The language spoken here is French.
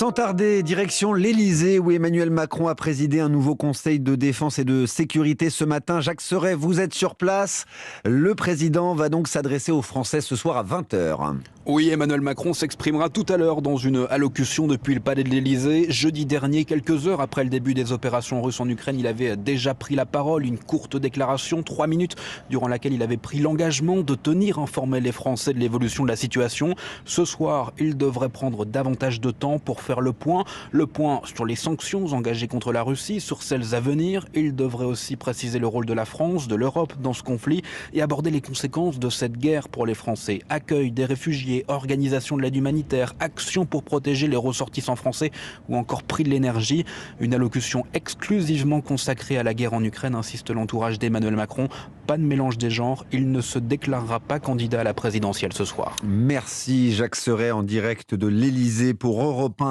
Sans tarder, direction l'Elysée où Emmanuel Macron a présidé un nouveau conseil de défense et de sécurité ce matin. Jacques Serret, vous êtes sur place. Le président va donc s'adresser aux Français ce soir à 20h. Oui, Emmanuel Macron s'exprimera tout à l'heure dans une allocution depuis le palais de l'Elysée. Jeudi dernier, quelques heures après le début des opérations russes en Ukraine, il avait déjà pris la parole, une courte déclaration, 3 minutes, durant laquelle il avait pris l'engagement de tenir informés les Français de l'évolution de la situation. Ce soir, il devrait prendre davantage de temps pour faire le point sur les sanctions engagées contre la Russie, sur celles à venir. Il devrait aussi préciser le rôle de la France, de l'Europe dans ce conflit et aborder les conséquences de cette guerre pour les Français. Accueil des réfugiés, organisation de l'aide humanitaire, action pour protéger les ressortissants français ou encore prix de l'énergie. Une allocution exclusivement consacrée à la guerre en Ukraine, insiste l'entourage d'Emmanuel Macron. Pas de mélange des genres, il ne se déclarera pas candidat à la présidentielle ce soir. Merci Jacques Serret en direct de l'Elysée pour Europe 1.